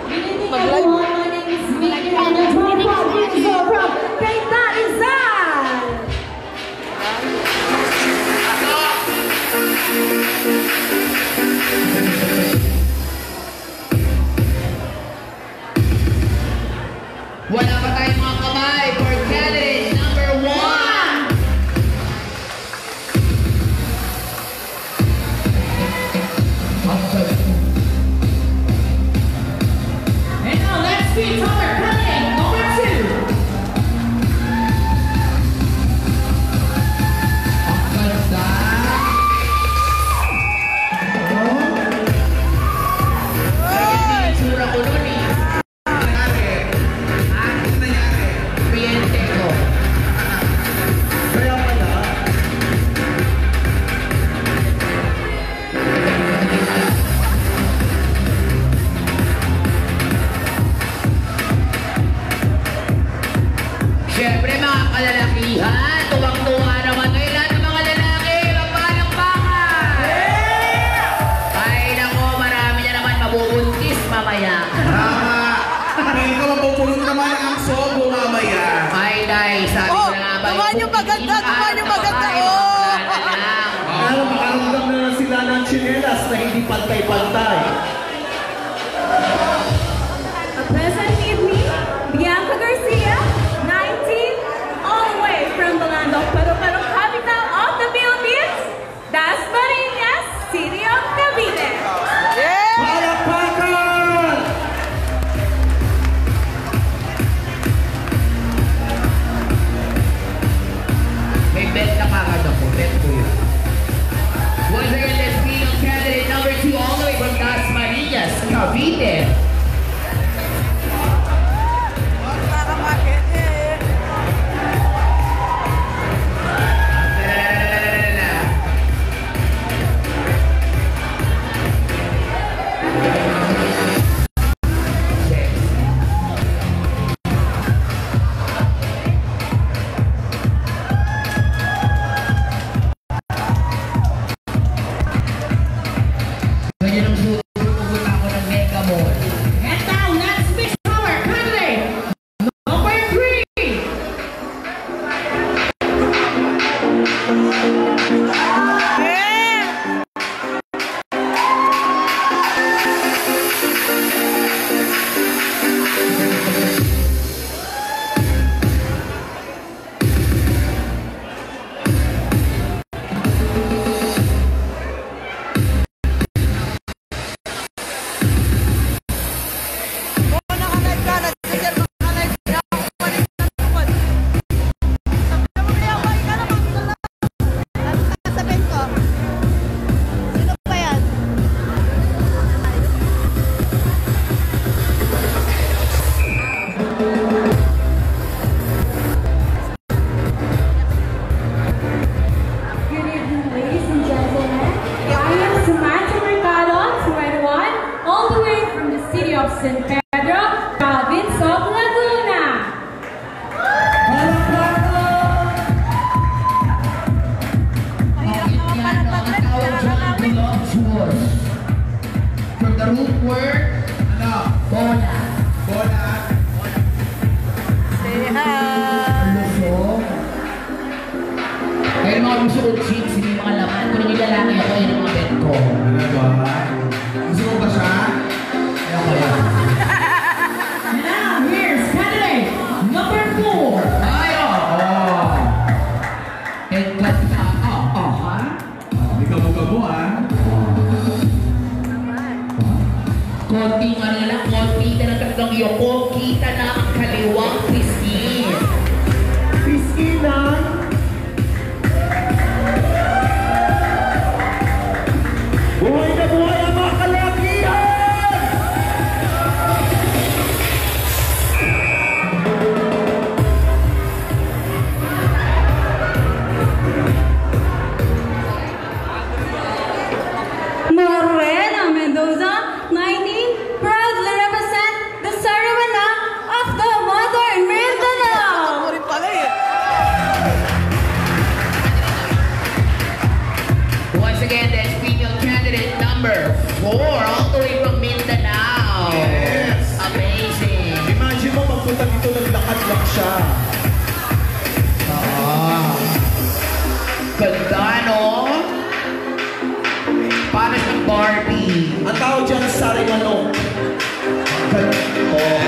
hirap mag-live. Wala pa tayong mga kamay for candidate number 1. And now let's see our candidate number 2. Ang ganda. Ganyan yung itsura ko nun eh. Siyempre mga kalalakihan, tuwang-tuwa naman kayo lahat ng mga lalaki, magpalakpakan! Ay nako, marami na naman mabubuntis mamaya. Tama! Hindi ka mapupulot naman ang sobo mamaya. Ay day, sabi ko na nga ba Gumawa niyo maganda, gumawa niyo maganda, oh! Pero makaramdam na lang sila ng tsinelas na hindi pantay-pantay. A pleasant evening, Bianca Garcia, 19, all the way from the land of Pero capital of the Philippines, Dasmariñas, City of Cavite. Palakpakan! May bet na kagad ako, bet ko yun. Once again, let's see yung candidate number 2 all the way from Dasmariñas. Ganda, no? Para siyang Barbie. Ang tawag dyan, Sari Manok. Oh.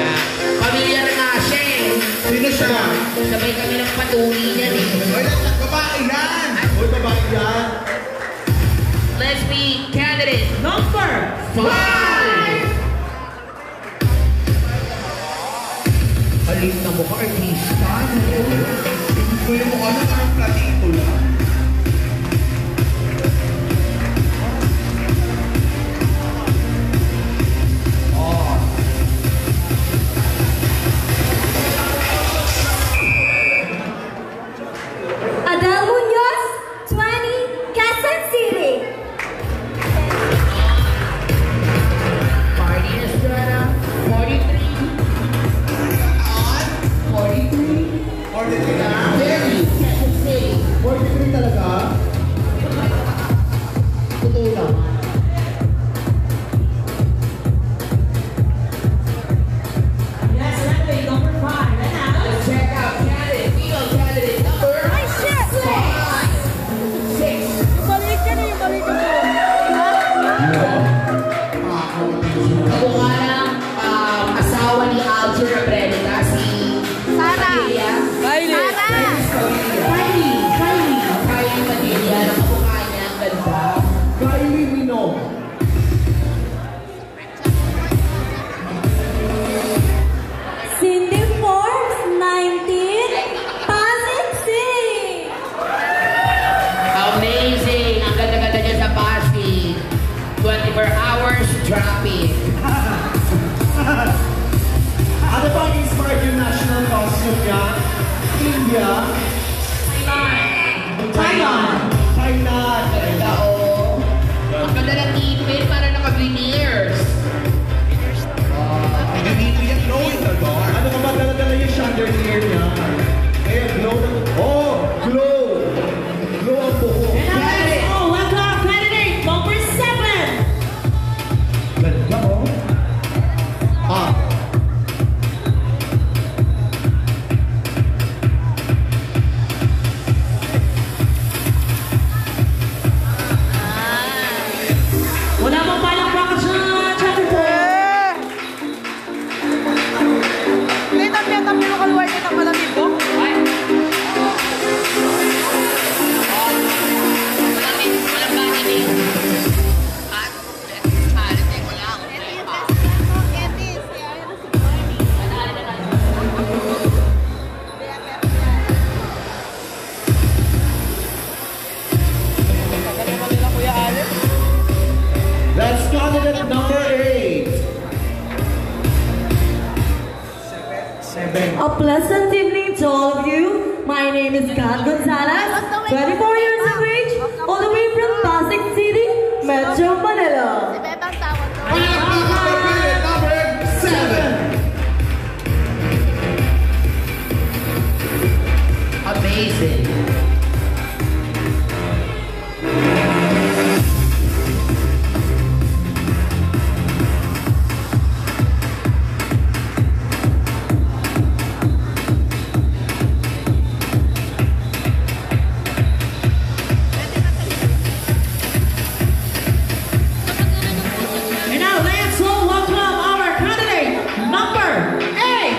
Pamilyar nga siya eh. Sino siya? Sabay kami ng patuli niyan eh. Oy, babae yan! Uy, babae yan. Let's be candidate Number 5! Alin na mo ka, artista. Ito yung mukha mo parang platito lang. Adele Munoz, 20, Quezon City. Party Estrada, 43. 43. Order na. Very, Quezon City. 43 talaga? Totoo lang. Yes, candidate number 5. And now, Let's check out candidate, female candidate number 6. Balik ka na yung balik ka na. Kamukha ng asawa ni Alger Abrenita, si Sara. Padilla. Kylie. Kylie Padilla, ang kamukha niya, ang ganda. Kylie Minogue. Cindy Forbes, 19, Pasig City. Amazing! Ang ganda-ganda niya sa Pasig. 24 hours traffic. Ano ba ang inspired yung national costume niya? India? Thailand. Thailand. Ganda, oh. Ang ganda ng ngipin, para naka-veneers. Hindi dito yan, glow in the dark. Ano ka ba dala-dala yung chandelier niya? Kaya glow na... Oh! Glow! Glow ang buhok. And now, let's all welcome candidate number 7. Ganda mo. Ah. Wala pang palakpakan sa chapter 4. Kita mo kaluway kita malamig ko. Ay! Walang bakit eh. Ko lang. Kuya Alex. That's candidate number 8. 7. A pleasant evening to all of you. My name is Kat Gonzalez, 24 years of age, all the way from Pasig City, Metro Manila. Bebang tawag ko. Candidate number 7. Amazing. And now, let's all welcome our candidate number 8.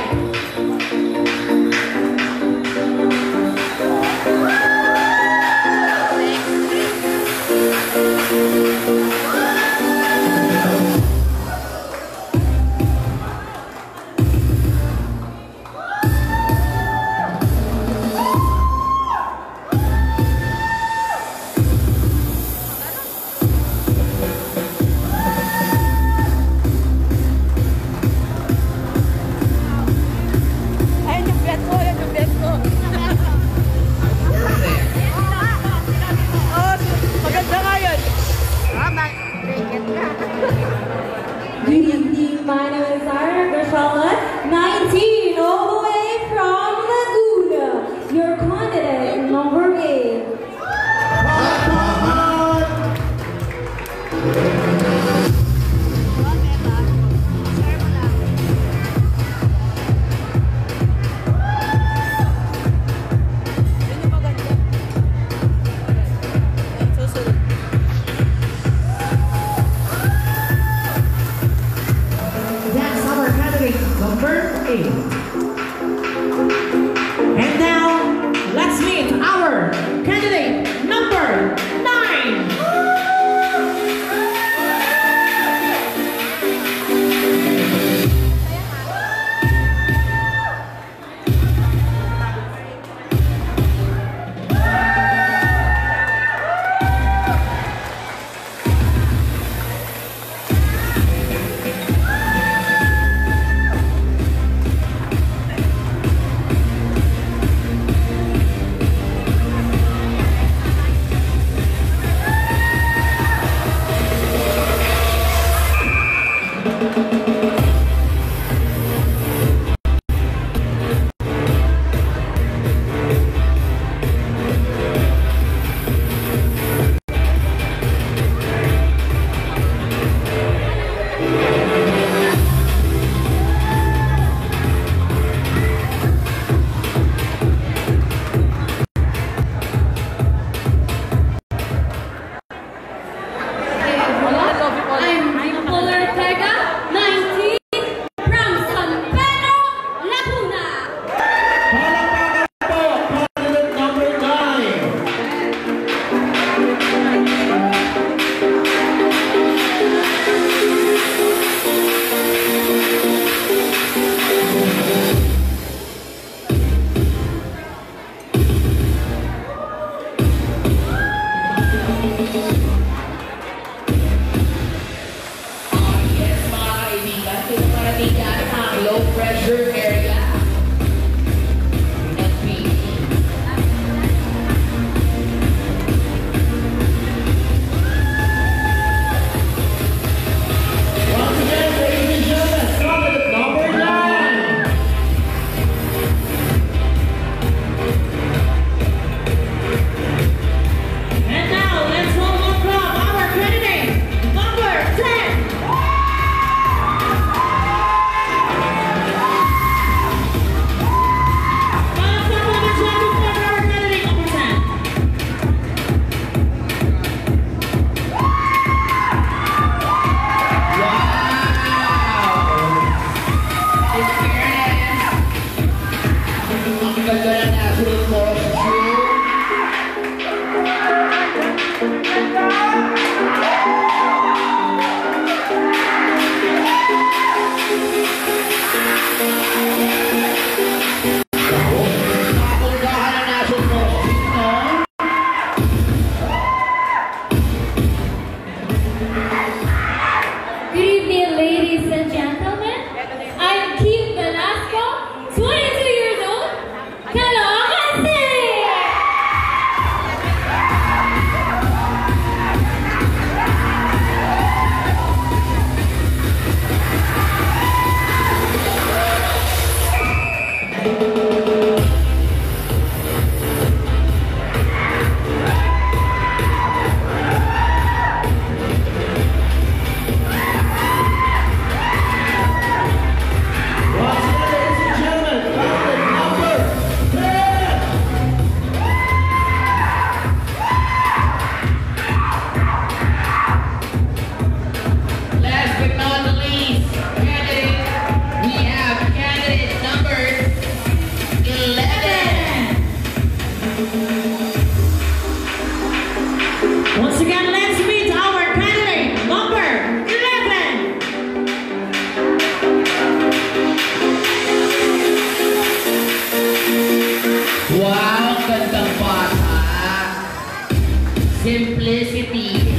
Simplicity.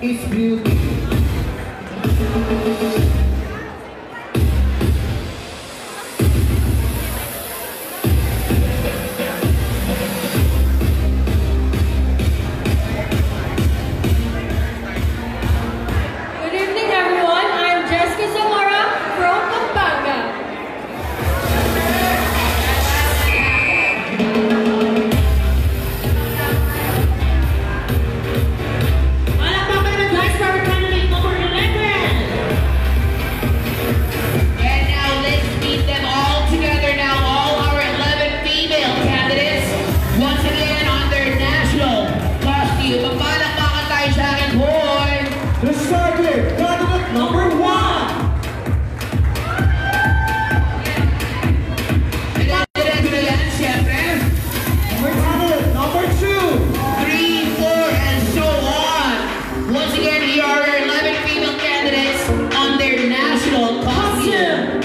It's beauty. Good evening, everyone. I'm Jessica Zamora from Pampanga. Palakpakan naman guys for our candidate number 11. And now let's meet them all together now. All our 11 female candidates. Once again on their national costume. Magpalakpakan tayo sa akin, boy. The starting candidate number 1. Diretso na yan, siyempre. Candidate number 2. 3, 4, and so on. Once again, here are our 11 female candidates on their national costume.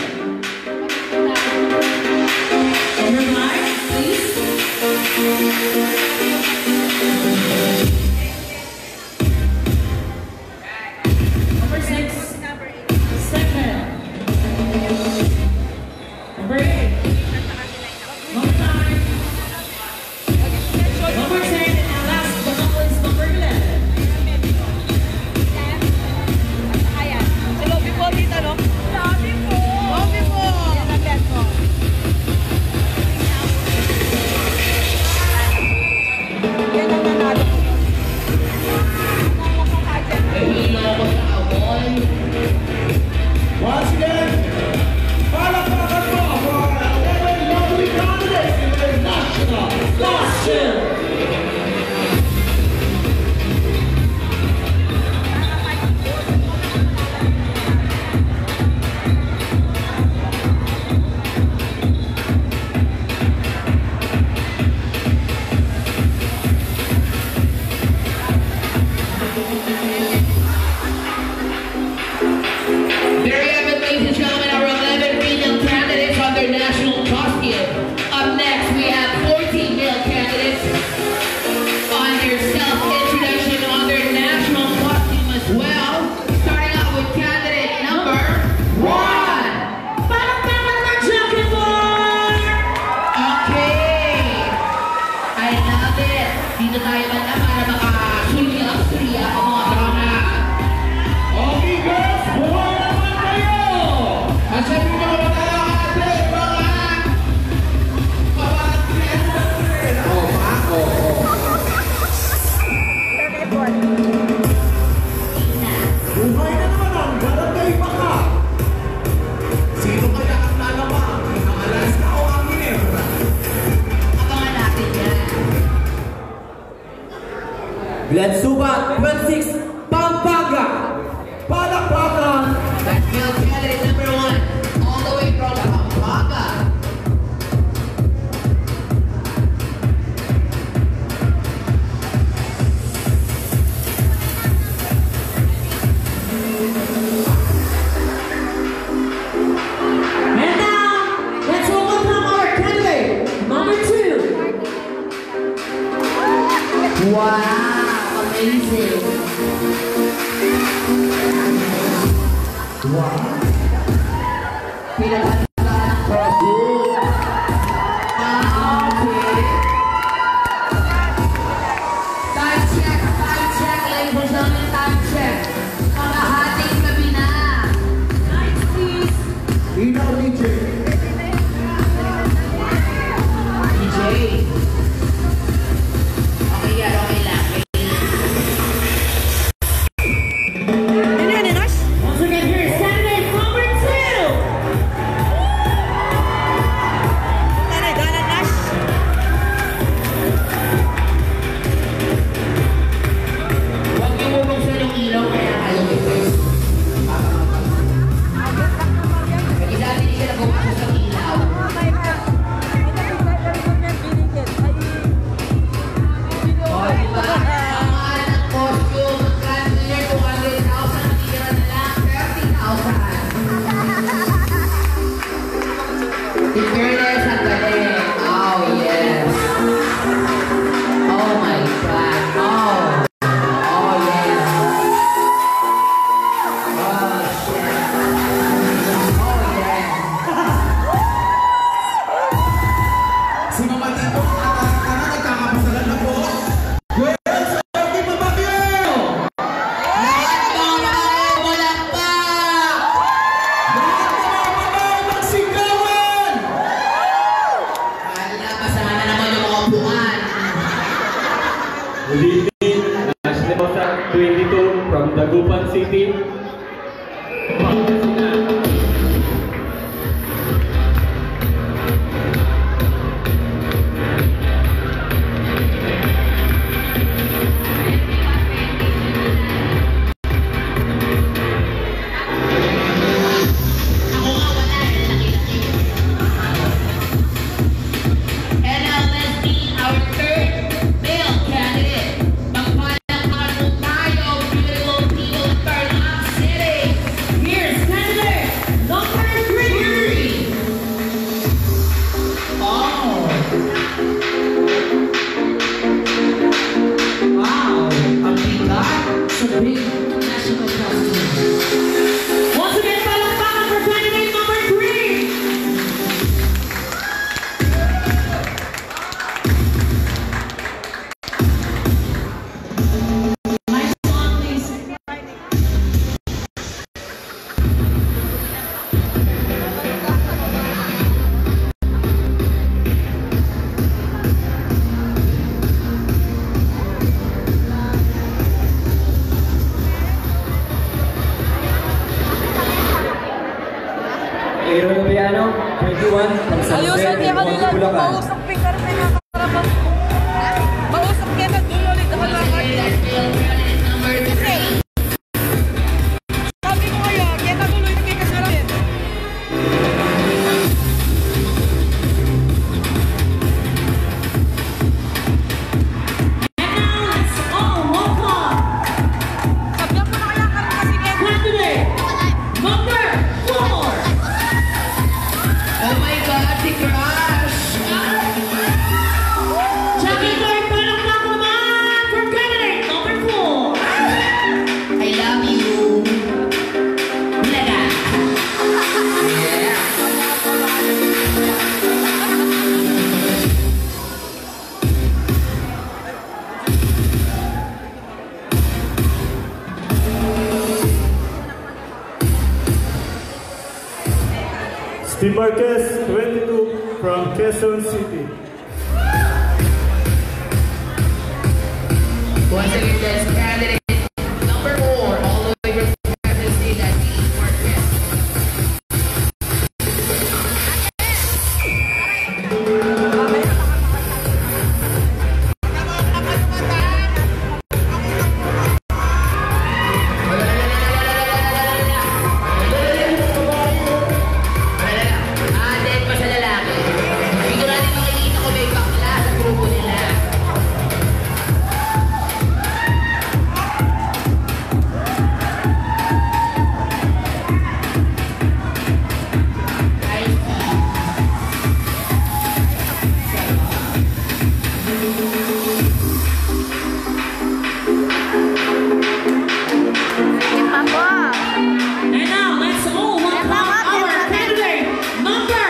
Number 5, please. Number 6. Second. Number 8. Number 9. Number 10. And last but not least, number 11. Ayan. Sa lobby po dito, no? Lobby po! Lobby po! Yan ang bed ko. Yan ang nanalo ko. Nahilo ako sa amoy. Once again, palakpakan mo for our 11 lovely candidates in their national costume. There you have it, ladies and gentlemen, our 11 female candidates on their national costume. Up next, we have 14 male candidates on their self-introduction on their national costume as well. Starting out with candidate number 1. Palakpakan naman, Jackie Moore! Okay. I love it. Dito tayo banda para makasuya ang mga drama. Okay girls, buhay naman kayo! At sa mga ate, mga kapatid. Buhay na naman ang barangay baka. Sino kaya ang lalamang? Ang Alaska o ang Ginebra? Abangan natin yan. Let's Subat 26 Pampanga! Palakpakan! That's male candidate number 1, all the way from Pampanga. And now, let's welcome our candidate number 2. Wow, amazing. Wow! Pinaghandaan ng costume. Okay. Time check, ladies and gentlemen, time check. Panghahating gabi na. Lights, please. Ina DJ. DJ. Okay yan, okay lang. Once again, here's candidate number 2. Good evening, Ashley Bosa, 22 from Dagupan City. Aaron Obiano, 21, from San Jose, Ayusan niya kanila. Bulacan. Mausap ka rin na nakarabas. Mausap ka na dulo ulit. Sabi mo kaya, kaya natuloy na kayo kasarapin. And now let's all walk on. Sabihan mo na kaya ka rin kasi kaya. Candidate number 4. Oh my God, si Crush! Jackie Lloyd Palakpak naman for candidate number 4. I love you. Bulaga. Yeah. Steve Marquez, 22 from Quezon City. Once again, that's candidate number 4, all the way from Quezon City, that's Steve Marquez. Atin pa sa lalaki. Sigurado makikita ko may bakla sa grupo nila. And now let's all welcome our candidate number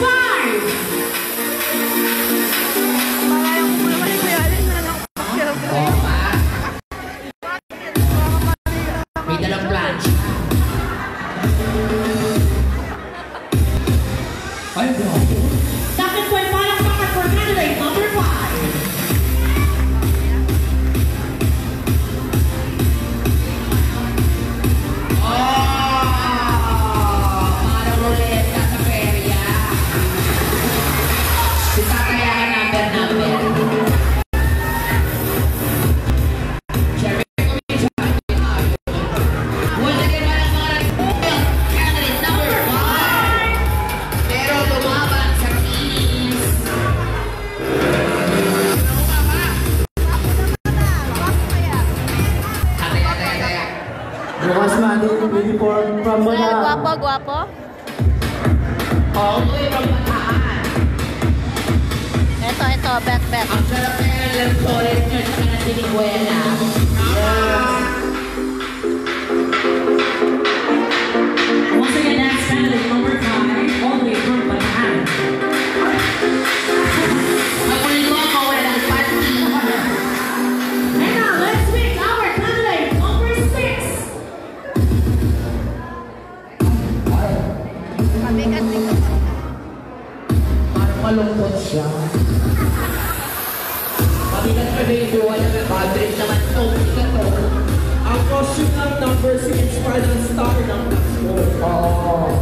5. May dalang planch. Second point palakpakan for candidate number 5. Parang ruleta sa perya. Sisakayahan number. Siyempre, commission. Once again, walang mga candidate number 5. Pero lumaban sa teams. Ataya. Lucas Manu, 24, from Bataan. Guwapo. All the way from Bataan. Ito, bet. Ang sarap na yan lang solid nyo sa kanang Siniguela. Once again, that's candidate number 5, all the way from Bataan. Magulilo ako, wala ng panty. And now let's meet our candidate number 6. Parang malungkot siya. Mabigat pa kasi yung buwan na may bad trip naman to. Ika to. Ang costume ng number 6 inspired ng star ng Maxwell. Oo.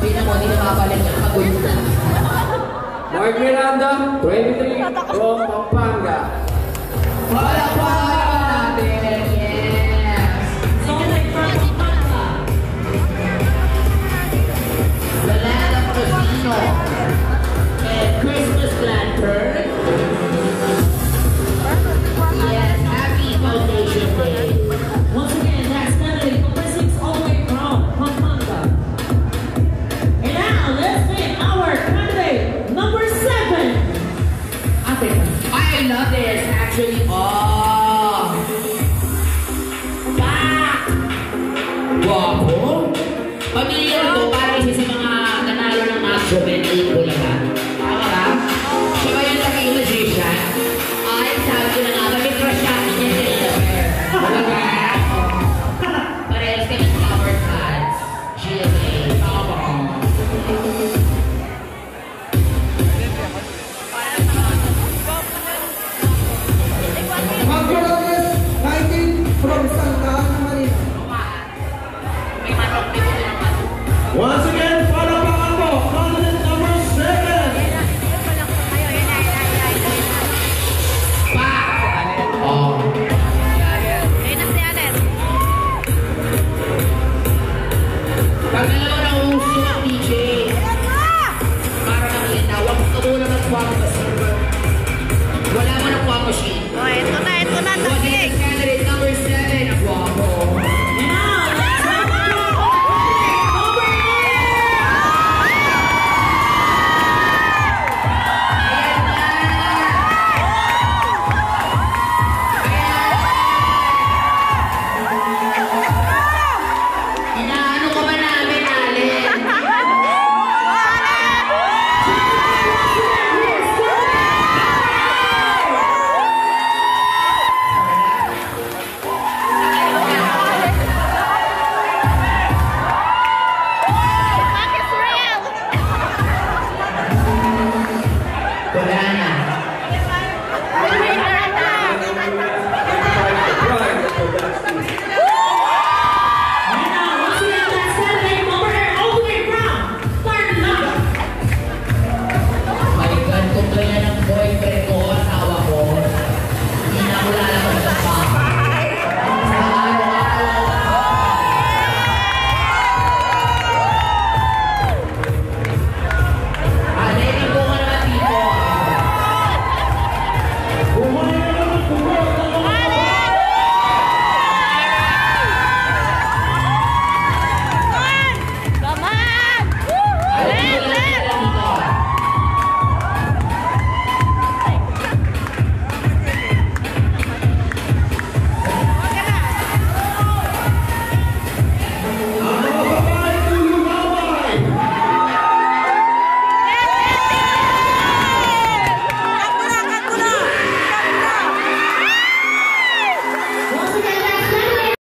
Hindi na mo, hindi na mabalik yung kagulo. Mark Miranda, 23, from Pampanga. Palakpakan natin, yes! Solid from Pampanga. The Land of Casino and Christmas Lantern. Yes, happy Foundation Day. Once again, that's Natalie, number 6 all the way from Pampanga. And now, let's meet our candidate, number 7. Ate. I love this, actually. Oh! Back! Guwapo! Pamilya ito, para isa sa mga nanalo ng Astro 28